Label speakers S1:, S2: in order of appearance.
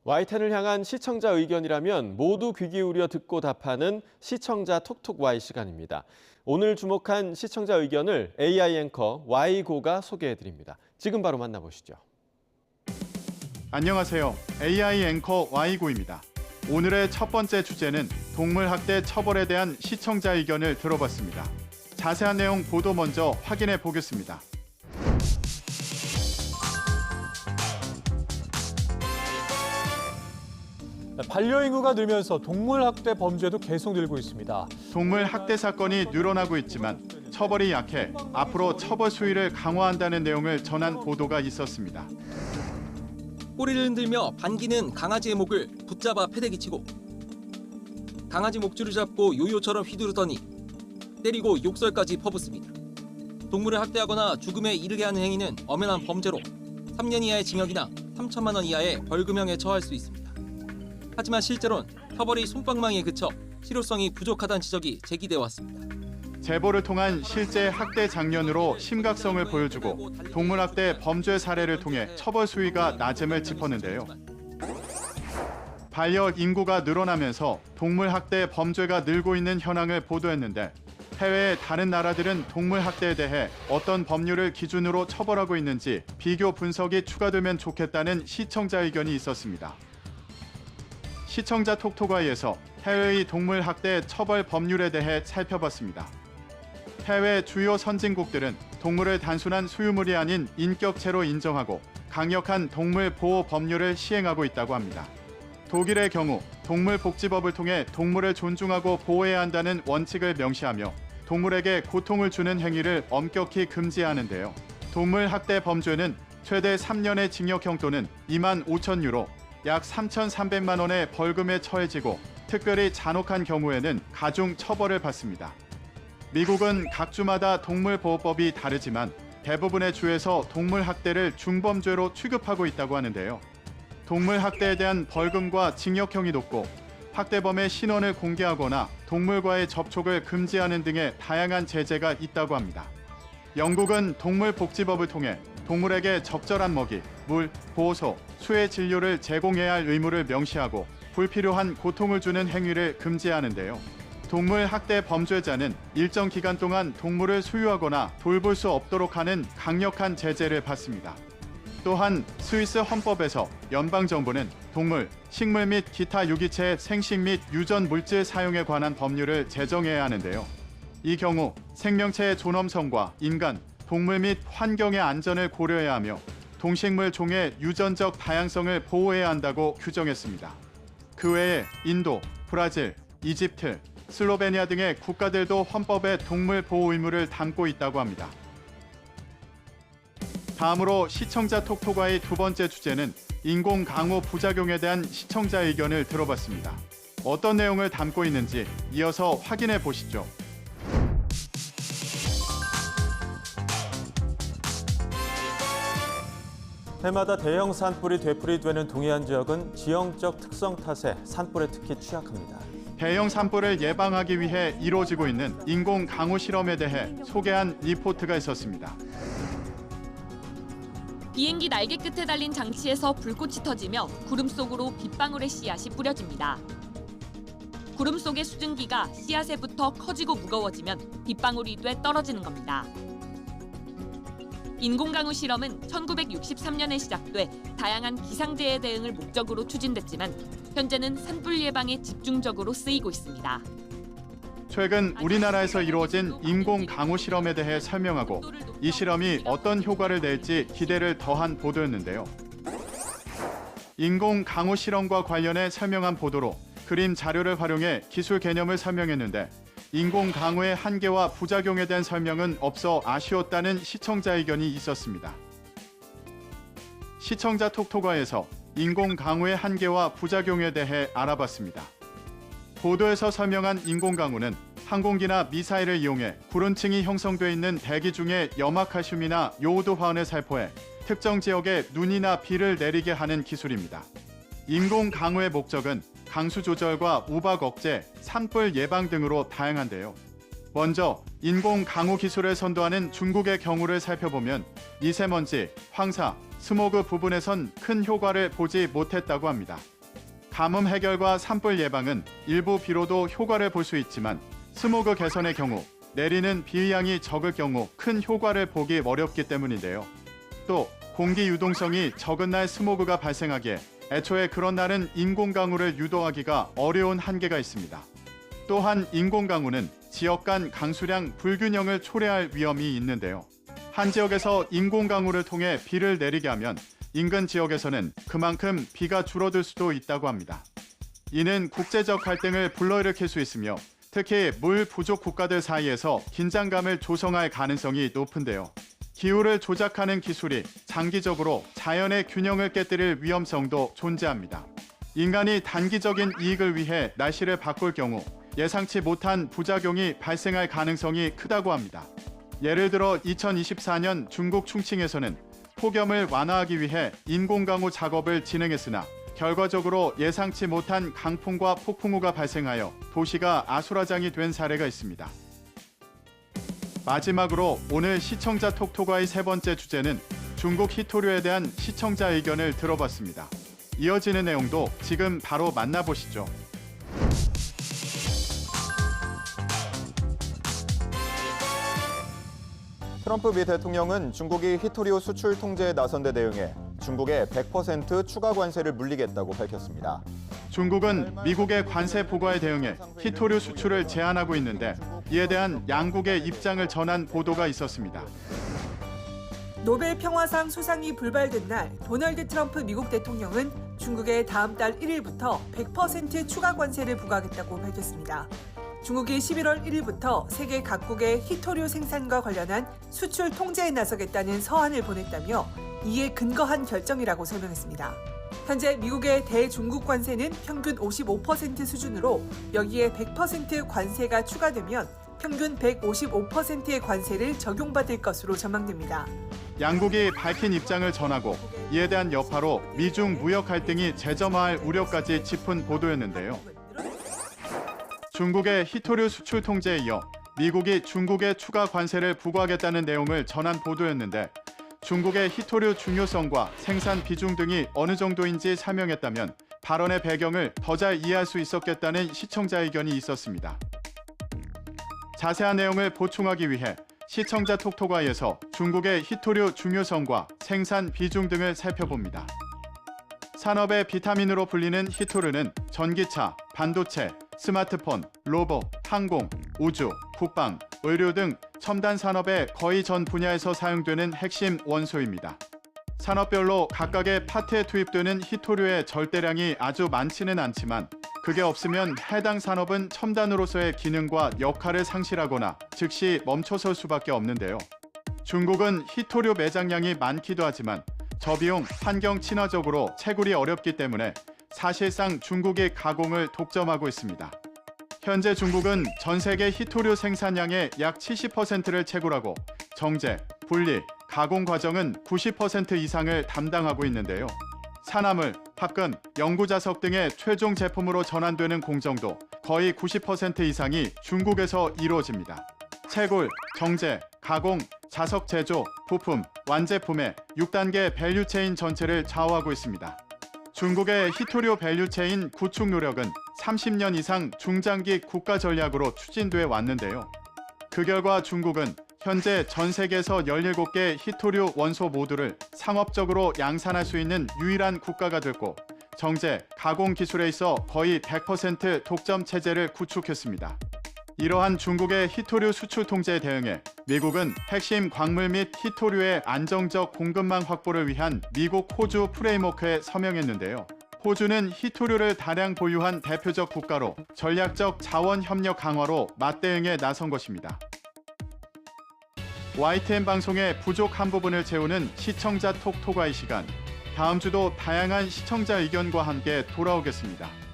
S1: Y10을 향한 시청자 의견이라면 모두 귀 기울여 듣고 답하는 시청자 톡톡 Y 시간입니다. 오늘 주목한 시청자 의견을 AI 앵커 Y고가 소개해드립니다. 지금 바로 만나보시죠.
S2: 안녕하세요. AI 앵커 Y고입니다. 오늘의 첫 번째 주제는 동물학대 처벌에 대한 시청자 의견을 들어봤습니다. 자세한 내용 보도 먼저 확인해 보겠습니다.
S3: 반려인구가 늘면서 동물학대 범죄도 계속 늘고 있습니다.
S2: 동물 학대 사건이 늘어나고 있지만 처벌이 약해 앞으로 처벌 수위를 강화한다는 내용을 전한 보도가 있었습니다.
S4: 꼬리를 흔들며 반기는 강아지의 목을 붙잡아 패대기 치고 강아지 목줄을 잡고 요요처럼 휘두르더니 때리고 욕설까지 퍼붓습니다. 동물을 학대하거나 죽음에 이르게 하는 행위는 엄연한 범죄로 3년 이하의 징역이나 3천만 원 이하의 벌금형에 처할 수 있습니다. 하지만 실제로는 처벌이 솜방망이에 그쳐 실효성이 부족하다는 지적이 제기돼 왔습니다.
S2: 제보를 통한 실제 학대 장면으로 심각성을 보여주고 동물학대 범죄 사례를 통해 처벌 수위가 낮음을 짚었는데요. 반려 인구가 늘어나면서 동물학대 범죄가 늘고 있는 현황을 보도했는데 해외의 다른 나라들은 동물학대에 대해 어떤 법률을 기준으로 처벌하고 있는지 비교 분석이 추가되면 좋겠다는 시청자 의견이 있었습니다. 시청자 톡톡아이에서 해외의 동물학대 처벌 법률에 대해 살펴봤습니다. 해외 주요 선진국들은 동물을 단순한 소유물이 아닌 인격체로 인정하고 강력한 동물 보호 법률을 시행하고 있다고 합니다. 독일의 경우 동물복지법을 통해 동물을 존중하고 보호해야 한다는 원칙을 명시하며 동물에게 고통을 주는 행위를 엄격히 금지하는데요. 동물학대 범죄는 최대 3년의 징역형 또는 2만 5천 유로, 약 3,300만 원의 벌금에 처해지고 특별히 잔혹한 경우에는 가중 처벌을 받습니다. 미국은 각 주마다 동물보호법이 다르지만 대부분의 주에서 동물학대를 중범죄로 취급하고 있다고 하는데요. 동물학대에 대한 벌금과 징역형이 높고 학대범의 신원을 공개하거나 동물과의 접촉을 금지하는 등의 다양한 제재가 있다고 합니다. 영국은 동물복지법을 통해 동물에게 적절한 먹이, 물, 보호소, 수해 진료를 제공해야 할 의무를 명시하고 불필요한 고통을 주는 행위를 금지하는데요. 동물 학대 범죄자는 일정 기간 동안 동물을 소유하거나 돌볼 수 없도록 하는 강력한 제재를 받습니다. 또한 스위스 헌법에서 연방정부는 동물, 식물 및 기타 유기체의 생식 및 유전 물질 사용에 관한 법률을 제정해야 하는데요. 이 경우 생명체의 존엄성과 인간, 동물 및 환경의 안전을 고려해야 하며 동식물 종의 유전적 다양성을 보호해야 한다고 규정했습니다. 그 외에 인도, 브라질, 이집트, 슬로베니아 등의 국가들도 헌법에 동물 보호 의무를 담고 있다고 합니다. 다음으로 시청자 톡톡아의 두 번째 주제는 인공 강우 부작용에 대한 시청자 의견을 들어봤습니다. 어떤 내용을 담고 있는지 이어서 확인해 보시죠.
S3: 해마다 대형 산불이 되풀이되는 동해안 지역은 지형적 특성 탓에 산불에 특히 취약합니다.
S2: 대형 산불을 예방하기 위해 이루어지고 있는 인공 강우 실험에 대해 소개한 리포트가 있었습니다.
S5: 비행기 날개 끝에 달린 장치에서 불꽃이 터지며 구름 속으로 빗방울의 씨앗이 뿌려집니다. 구름 속의 수증기가 씨앗에부터 커지고 무거워지면 빗방울이 돼 떨어지는 겁니다. 인공강우 실험은 1963년에 시작돼 다양한 기상재해 대응을 목적으로 추진됐지만 현재는 산불 예방에 집중적으로 쓰이고 있습니다.
S2: 최근 우리나라에서 이루어진 인공 강우 실험에 대해 설명하고 이 실험이 어떤 효과를 낼지 기대를 더한 보도였는데요. 인공 강우 실험과 관련해 설명한 보도로 그림 자료를 활용해 기술 개념을 설명했는데 인공 강우의 한계와 부작용에 대한 설명은 없어 아쉬웠다는 시청자 의견이 있었습니다. 시청자 톡톡아에서 인공 강우의 한계와 부작용에 대해 알아봤습니다. 보도에서 설명한 인공 강우는 항공기나 미사일을 이용해 구름층이 형성돼 있는 대기 중에 염화칼슘이나 요오드 화원을 살포해 특정 지역에 눈이나 비를 내리게 하는 기술입니다. 인공 강우의 목적은 강수 조절과 우박 억제, 산불 예방 등으로 다양한데요. 먼저 인공 강우 기술을 선도하는 중국의 경우를 살펴보면 미세먼지, 황사, 스모그 부분에선 큰 효과를 보지 못했다고 합니다. 가뭄 해결과 산불 예방은 일부 비로도 효과를 볼 수 있지만 스모그 개선의 경우 내리는 비의 양이 적을 경우 큰 효과를 보기 어렵기 때문인데요. 또 공기 유동성이 적은 날 스모그가 발생하기에 애초에 그런 날은 인공강우를 유도하기가 어려운 한계가 있습니다. 또한 인공강우는 지역 간 강수량 불균형을 초래할 위험이 있는데요. 한 지역에서 인공강우를 통해 비를 내리게 하면 인근 지역에서는 그만큼 비가 줄어들 수도 있다고 합니다. 이는 국제적 갈등을 불러일으킬 수 있으며 특히 물 부족 국가들 사이에서 긴장감을 조성할 가능성이 높은데요. 기후를 조작하는 기술이 장기적으로 자연의 균형을 깨뜨릴 위험성도 존재합니다. 인간이 단기적인 이익을 위해 날씨를 바꿀 경우 예상치 못한 부작용이 발생할 가능성이 크다고 합니다. 예를 들어 2024년 중국 충칭에서는 폭염을 완화하기 위해 인공강우 작업을 진행했으나 결과적으로 예상치 못한 강풍과 폭풍우가 발생하여 도시가 아수라장이 된 사례가 있습니다. 마지막으로 오늘 시청자 톡톡아의 세 번째 주제는 중국 히토류에 대한 시청자 의견을 들어봤습니다. 이어지는 내용도 지금 바로 만나보시죠.
S6: 트럼프 미 대통령은 중국이 히토류 수출 통제에 나선 데 대응해 중국에 100% 추가 관세를 물리겠다고 밝혔습니다.
S2: 중국은 미국의 관세 부과에 대응해 히토류 수출을 제한하고 있는데 이에 대한 양국의 입장을 전한 보도가 있었습니다.
S7: 노벨 평화상 수상이 불발된 날 도널드 트럼프 미국 대통령은 중국에 다음 달 1일부터 100% 추가 관세를 부과하겠다고 밝혔습니다. 중국이 11월 1일부터 세계 각국의 히토류 생산과 관련한 수출 통제에 나서겠다는 서한을 보냈다며 이에 근거한 결정이라고 설명했습니다. 현재 미국의 대중국 관세는 평균 55% 수준으로 여기에 100% 관세가 추가되면 평균 155%의 관세를 적용받을 것으로 전망됩니다.
S2: 양국이 밝힌 입장을 전하고 이에 대한 여파로 미중 무역 갈등이 재점화할 우려까지 짚은 보도였는데요. 중국의 히토류 수출 통제에 이어 미국이 중국에 추가 관세를 부과하겠다는 내용을 전한 보도였는데 중국의 히토류 중요성과 생산 비중 등이 어느 정도인지 설명했다면 발언의 배경을 더 잘 이해할 수 있었겠다는 시청자 의견이 있었습니다. 자세한 내용을 보충하기 위해 시청자 톡톡아에서 중국의 히토류 중요성과 생산 비중 등을 살펴봅니다. 산업의 비타민으로 불리는 히토류는 전기차, 반도체, 스마트폰, 로봇, 항공, 우주, 국방, 의료 등 첨단 산업의 거의 전 분야에서 사용되는 핵심 원소입니다. 산업별로 각각의 파트에 투입되는 히토류의 절대량이 아주 많지는 않지만 그게 없으면 해당 산업은 첨단으로서의 기능과 역할을 상실하거나 즉시 멈춰설 수밖에 없는데요. 중국은 히토류 매장량이 많기도 하지만 저비용, 환경 친화적으로 채굴이 어렵기 때문에 사실상 중국이 가공을 독점하고 있습니다. 현재 중국은 전 세계 히토류 생산량의 약 70%를 채굴하고 정제, 분리, 가공 과정은 90% 이상을 담당하고 있는데요. 산화물, 합금, 영구자석 등의 최종 제품으로 전환되는 공정도 거의 90% 이상이 중국에서 이루어집니다. 채굴, 정제, 가공, 자석 제조, 부품, 완제품의 6단계 밸류체인 전체를 좌우하고 있습니다. 중국의 히토류 밸류체인 구축 노력은 30년 이상 중장기 국가 전략으로 추진돼 왔는데요. 그 결과 중국은 현재 전 세계에서 17개의 히토류 원소 모두를 상업적으로 양산할 수 있는 유일한 국가가 됐고 정제, 가공 기술에 있어 거의 100% 독점 체제를 구축했습니다. 이러한 중국의 히토류 수출 통제에 대응해 미국은 핵심 광물 및 히토류의 안정적 공급망 확보를 위한 미국 호주 프레임워크에 서명했는데요. 호주는 히토류를 다량 보유한 대표적 국가로 전략적 자원 협력 강화로 맞대응에 나선 것입니다. YTN 방송의 부족한 부분을 채우는 시청자 톡톡아이 시간. 다음 주도 다양한 시청자 의견과 함께 돌아오겠습니다.